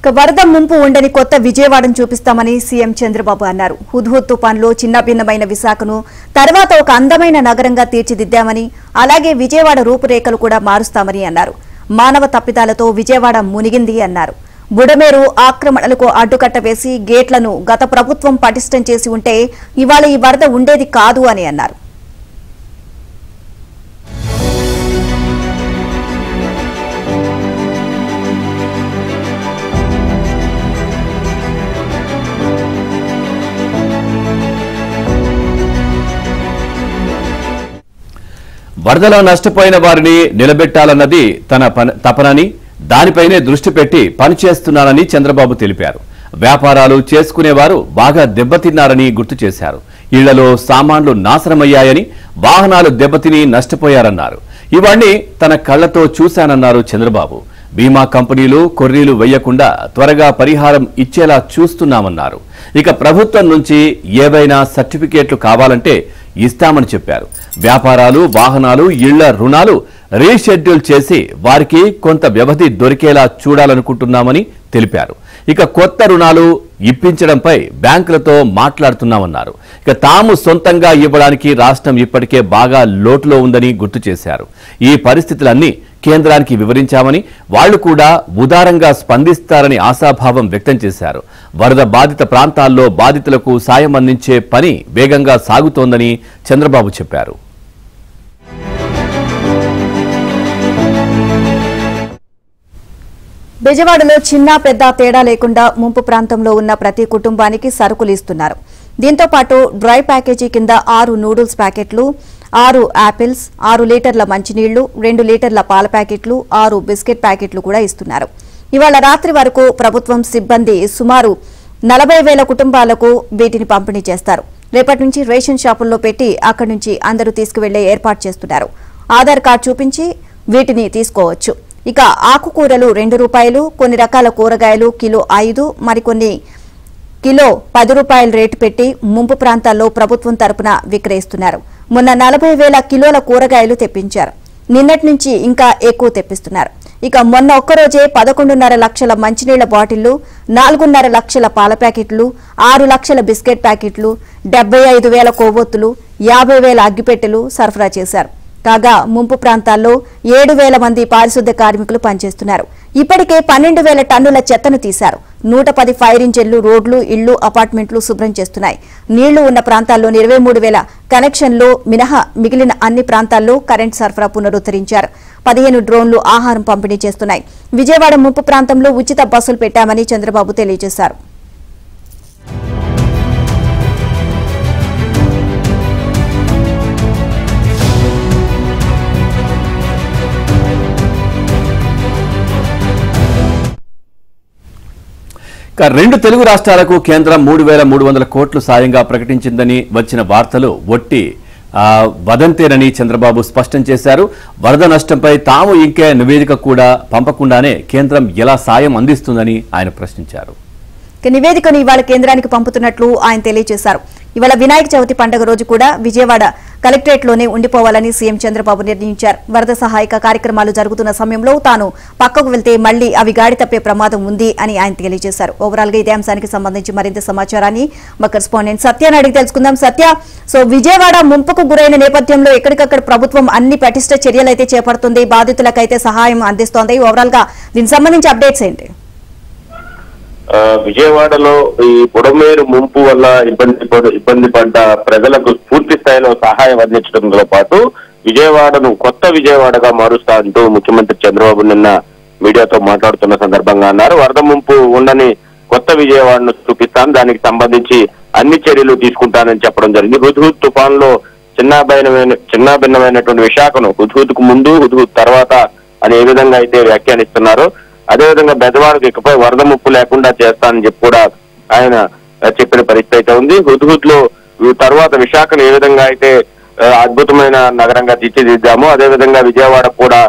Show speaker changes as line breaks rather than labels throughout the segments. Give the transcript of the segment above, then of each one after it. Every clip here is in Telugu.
వరద ముంపు ఉండని కొత్త విజయవాడను చూపిస్తామని సీఎం చంద్రబాబు అన్నారు. హుద్హుద్ తుఫాన్లో చిన్నభిన్నమైన విశాఖను తర్వాత ఒక అందమైన నగరంగా తీర్చిదిద్దామని, అలాగే విజయవాడ రూపురేఖలు కూడా మారుస్తామని అన్నారు. మానవ తప్పిదాలతో విజయవాడ మునిగింది అన్నారు. బుడమేరు ఆక్రమణలకు అడ్డుకట్ట వేసి గేట్లను గత ప్రభుత్వం పటిష్టం చేసి ఉంటే ఇవాళ ఈ వరద ఉండేది కాదు అని అన్నారు.
వరదలో నష్టపోయిన వారిని నిలబెట్టాలన్నది తన తపనని, దానిపైనే దృష్టి పెట్టి పనిచేస్తున్నానని చంద్రబాబు తెలిపారు. వ్యాపారాలు చేసుకునేవారు బాగా దెబ్బతిన్నారని గుర్తు చేశారు. ఇళ్లలో సామాన్లు నాశనమయ్యాయని, వాహనాలు దెబ్బతిని నష్టపోయారన్నారు. ఇవన్నీ తన కళ్లతో చూశానన్నారు చంద్రబాబు. బీమా కంపెనీలు కొర్రీలు వేయకుండా త్వరగా పరిహారం ఇచ్చేలా చూస్తున్నామన్నారు. ఇక ప్రభుత్వం నుంచి ఏవైనా సర్టిఫికేట్లు కావాలంటే ఇస్తామని చెప్పారు. వ్యాపారాలు, వాహనాలు, ఇళ్ల రుణాలు రీషెడ్యూల్ చేసి వారికి కొంత వ్యవధి దొరికేలా చూడాలనుకుంటున్నామని తెలిపారు. ఇక కొత్త రుణాలు ఇప్పించడంపై బ్యాంకులతో మాట్లాడుతున్నామన్నారు. ఇక తాము సొంతంగా ఇవ్వడానికి రాష్ట్రం ఇప్పటికే బాగా లోటులో ఉందని గుర్తు చేశారు. ఈ పరిస్థితులన్నీ కేంద్రానికి వివరించామని, వాళ్లు కూడా ఉదారంగా స్పందిస్తారని ఆశాభావం వ్యక్తం చేశారు. వరద బాధిత ప్రాంతాల్లో బాధితులకు సాయం అందించే పని వేగంగా సాగుతోందని చంద్రబాబు చెప్పారు.
బెజవాడలో చిన్న పెద్ద తేడా లేకుండా ముంపు ప్రాంతంలో ఉన్న ప్రతి కుటుంబానికి సరుకులు ఇస్తున్నారు. దీంతో పాటు డ్రై ప్యాకేజీ కింద 6 నూడిల్స్ ప్యాకెట్లు, 6 యాపిల్స్, 6 లీటర్ల మంచినీళ్లు, 2 లీటర్ల పాల ప్యాకెట్లు, 6 బిస్కెట్ ప్యాకెట్లు కూడా ఇస్తున్నారు. ఇవాళ రాత్రి వరకు ప్రభుత్వం సిబ్బంది సుమారు 40,000 కుటుంబాలకు వీటిని పంపిణీ చేస్తారు. రేపటి నుంచి రేషన్ షాపుల్లో పెట్టి అక్కడి నుంచి అందరూ తీసుకువెళ్లే ఏర్పాటు చేస్తున్నారు. ఆధార్ కార్డు చూపించి వీటిని తీసుకోవచ్చు. ఇక ఆకుకూరలు ₹2, కొన్ని రకాల కూరగాయలు కిలో 5, మరికొన్ని కిలో 10 రూపాయల రేటు పెట్టి ముంపు ప్రాంతాల్లో ప్రభుత్వం తరపున విక్రయిస్తున్నారు. మొన్న 40,000 కిలోల కూరగాయలు తెప్పించారు. నిన్నటి నుంచి ఇంకా ఎక్కువ తెప్పిస్తున్నారు. ఇక మొన్న ఒక్కరోజే 11.5 లక్షల మంచినీళ్ల బాటిళ్లు, 4.5 లక్షల పాల ప్యాకెట్లు, 6 లక్షల బిస్కెట్ ప్యాకెట్లు, 75,000 కొవ్వొత్తులు, 50,000 అగ్గిపెట్టెలు సరఫరా చేశారు. కాగా ముంపు ప్రాంతాల్లో 7,000 మంది పారిశుద్ధ్య కార్మికులు పనిచేస్తున్నారు. ఇప్పటికే 12,000 టన్నుల చెత్తను తీశారు. 110 ఫైర్ ఇంజిన్లు రోడ్లు, ఇళ్లు, అపార్ట్మెంట్లు శుభ్రం చేస్తున్నాయి. నీళ్లు ఉన్న ప్రాంతాల్లో 23,000 కనెక్షన్లు మినహా మిగిలిన అన్ని ప్రాంతాల్లో కరెంట్ సరఫరా పునరుద్ధరించారు. 15 డ్రోన్లు ఆహారం పంపిణీ చేస్తున్నాయి. విజయవాడ ముంపు ప్రాంతంలో ఉచిత బస్సులు పెట్టామని చంద్రబాబు తెలియజేశారు.
రెండు తెలుగు రాష్ట్రాలకు కేంద్రం 3,300 కోట్లు సాయంగా ప్రకటించిందని వచ్చిన వార్తలు ఒట్టి వదంతేనని చంద్రబాబు స్పష్టం చేశారు. వరద నష్టంపై తాము ఇంకే నివేదిక కూడా పంపకుండానే కేంద్రం ఎలా సాయం అందిస్తుందని ఆయన ప్రశ్నించారు.
నివేదికను ఇవాళ కేంద్రానికి పంపుతున్నట్లు ఆయన తెలియజేశారు. ఇవాళ వినాయక చవితి పండుగ రోజు కూడా విజయవాడ కలెక్టరేట్లోనే ఉండిపోవాలని సీఎం చంద్రబాబు నిర్ణయించారు. వరద సహాయక కార్యక్రమాలు జరుగుతున్న సమయంలో తాను పక్కకు వెళ్తే మళ్లీ అవి గాడి తప్పే ప్రమాదం ఉంది అని ఆయన తెలియజేశారు. ఓవరాల్ గా ఇదే అంశానికి సంబంధించి మరింత సమాచారాన్ని మా కరెస్పాండెంట్ సత్యాన్ని అడిగి తెలుసుకుందాం. సత్య, విజయవాడ ముంపుకు గురైన నేపథ్యంలో ఎక్కడికక్కడ ప్రభుత్వం అన్ని పటిష్ట చర్యలైతే చేపడుతుంది, బాధితులకైతే సహాయం అందిస్తోంది. ఓవరాల్ గా దీనికి సంబంధించి అప్డేట్స్ ఏంటి?
విజయవాడలో ఈ బుడమేరు ముంపు వల్ల ఇబ్బంది పడ్డ ప్రజలకు పూర్తి స్థాయిలో సహాయం అందించడంతో పాటు విజయవాడను కొత్త విజయవాడగా మారుస్తా అంటూ ముఖ్యమంత్రి చంద్రబాబు నిన్న మీడియాతో మాట్లాడుతున్న సందర్భంగా అన్నారు. వరద ముంపు ఉండని కొత్త విజయవాడను చూపిస్తాను, దానికి సంబంధించి అన్ని చర్యలు తీసుకుంటానని చెప్పడం జరిగింది. హుద్హుద్ తుఫాన్ లో చిన్నాభిన్నమైనటువంటి విశాఖను హుద్హుద్కు ముందు, హుద్హుద్ తర్వాత అని ఏ విధంగా అయితే వ్యాఖ్యానిస్తున్నారో అదేవిధంగా బెజవాడకు ఇకపై వరద ముప్పు లేకుండా చేస్తానని చెప్పి కూడా ఆయన చెప్పిన పరిస్థితి అయితే ఉంది. హుద్హుద్ లో తర్వాత విశాఖను ఏ విధంగా అయితే అద్భుతమైన నగరంగా తీర్చిదిద్దామో అదేవిధంగా విజయవాడ కూడా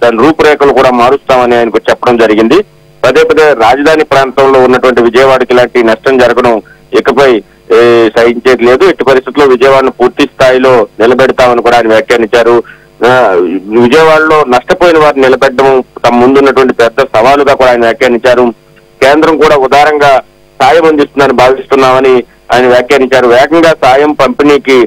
దాని రూపురేఖలు కూడా మారుస్తామని ఆయనకు చెప్పడం జరిగింది. పదే రాజధాని ప్రాంతంలో ఉన్నటువంటి విజయవాడకి ఇలాంటి నష్టం జరగడం ఇకపై సహించేది లేదు. ఎట్టి పరిస్థితుల్లో విజయవాడను పూర్తి స్థాయిలో నిలబెడతామని కూడా ఆయన వ్యాఖ్యానించారు. విజయవాడలో నష్టపోయిన వారిని నిలబెట్టడం తమ ముందున్నటువంటి పెద్ద సవాలుగా కూడా ఆయన వ్యాఖ్యానించారు. కేంద్రం కూడా ఉదారంగా సాయం అందిస్తుందని భావిస్తున్నామని ఆయన వ్యాఖ్యానించారు. వేగంగా సాయం పంపిణీకి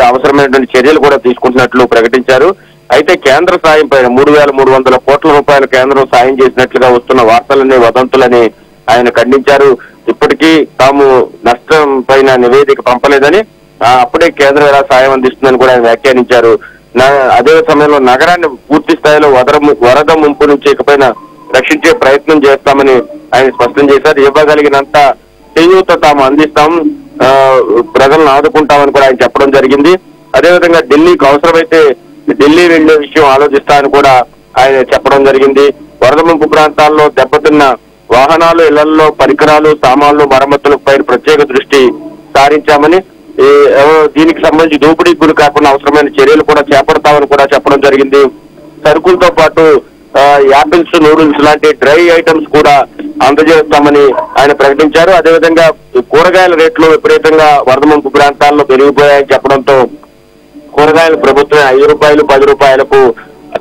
అవసరమైనటువంటి చర్యలు కూడా తీసుకుంటున్నట్లు ప్రకటించారు. అయితే కేంద్ర సాయం పైన 3,300 కోట్ల రూపాయలు కేంద్రం సాయం చేసినట్లుగా వస్తున్న వార్తలని వదంతులని ఆయన ఖండించారు. ఇప్పటికీ తాము నష్టం పైన నివేదిక పంపలేదని, అప్పుడే కేంద్రం ఎలా సాయం అందిస్తుందని కూడా ఆయన వ్యాఖ్యానించారు. అదే సమయంలో నగరాన్ని పూర్తి స్థాయిలో వరద ముంపు నుంచి ఇకపైన రక్షించే ప్రయత్నం చేస్తామని ఆయన స్పష్టం చేశారు. ఇవ్వగలిగినంత చేయూత తాము అందిస్తాం, ప్రజలను ఆదుకుంటామని కూడా ఆయన చెప్పడం జరిగింది. అదేవిధంగా ఢిల్లీకి అవసరమైతే ఢిల్లీ వెళ్లే విషయం ఆలోచిస్తామని కూడా ఆయన చెప్పడం జరిగింది. వరద ముంపు ప్రాంతాల్లో దెబ్బతిన్న వాహనాలు, ఇళ్లలో పరికరాలు, సామాన్లు మరమ్మతులపై ప్రత్యేక దృష్టి సారించామని, దీనికి సంబంధించి దోపిడీకి గురి కాకుండా అవసరమైన చర్యలు కూడా చేపడతామని కూడా చెప్పడం జరిగింది. సరుకులతో పాటు యాపిల్స్, నూడిల్స్ లాంటి డ్రై ఐటమ్స్ కూడా అందజేస్తామని ఆయన ప్రకటించారు. అదేవిధంగా కూరగాయల రేట్లు విపరీతంగా వరద ముంపు ప్రాంతాల్లో పెరిగిపోయాయని చెప్పడంతో కూరగాయలు ప్రభుత్వం 5 రూపాయలు 10 రూపాయలకు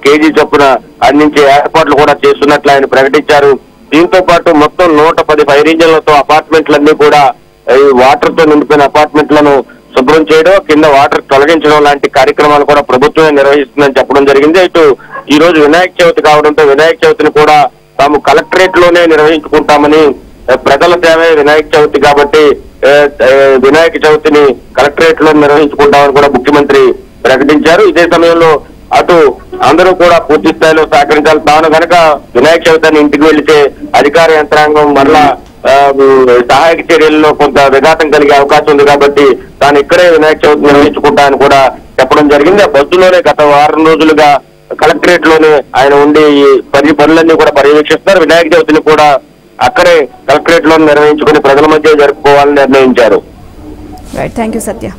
కేజీ చొప్పున అందించే ఏర్పాట్లు కూడా చేస్తున్నట్లు ఆయన ప్రకటించారు. దీంతో పాటు మొత్తం 110 ఫైర్ ఇంజన్లతో అపార్ట్మెంట్లన్నీ కూడా వాటర్ తో నిండిపోయిన అపార్ట్మెంట్లను శుభ్రం చేయడం, కింద వాటర్ తొలగించడం లాంటి కార్యక్రమాలు కూడా ప్రభుత్వమే నిర్వహిస్తుందని చెప్పడం జరిగింది. ఇటు ఈ రోజు వినాయక చవితి కావడంతో వినాయక చవితిని కూడా తాము కలెక్టరేట్ లోనే నిర్వహించుకుంటామని, ప్రజల సేవే వినాయక చవితి కాబట్టి వినాయక చవితిని కలెక్టరేట్ లో నిర్వహించుకుంటామని కూడా ముఖ్యమంత్రి ప్రకటించారు. ఇదే సమయంలో అటు అందరూ కూడా పూర్తి స్థాయిలో సహకరించాలి. తాను కనుక వినాయక చవితిని ఇంటికి వెళితే అధికార యంత్రాంగం మరలా సహాయక చర్యల్లో కొంత విఘాతం కలిగే అవకాశం ఉంది కాబట్టి తాను ఇక్కడే వినాయక చవితి నిర్వహించుకుంటానని కూడా చెప్పడం జరిగింది. ఆ బస్సులోనే గత వారం రోజులుగా కలెక్టరేట్ లోనే ఆయన ఉండి ఈ పనులన్నీ కూడా పర్యవేక్షిస్తారు. వినాయక చవితిని కూడా అక్కడే కలెక్టరేట్ లో నిర్వహించుకుని ప్రజల మధ్య జరుపుకోవాలని నిర్ణయించారు.
Right, thank you Satya.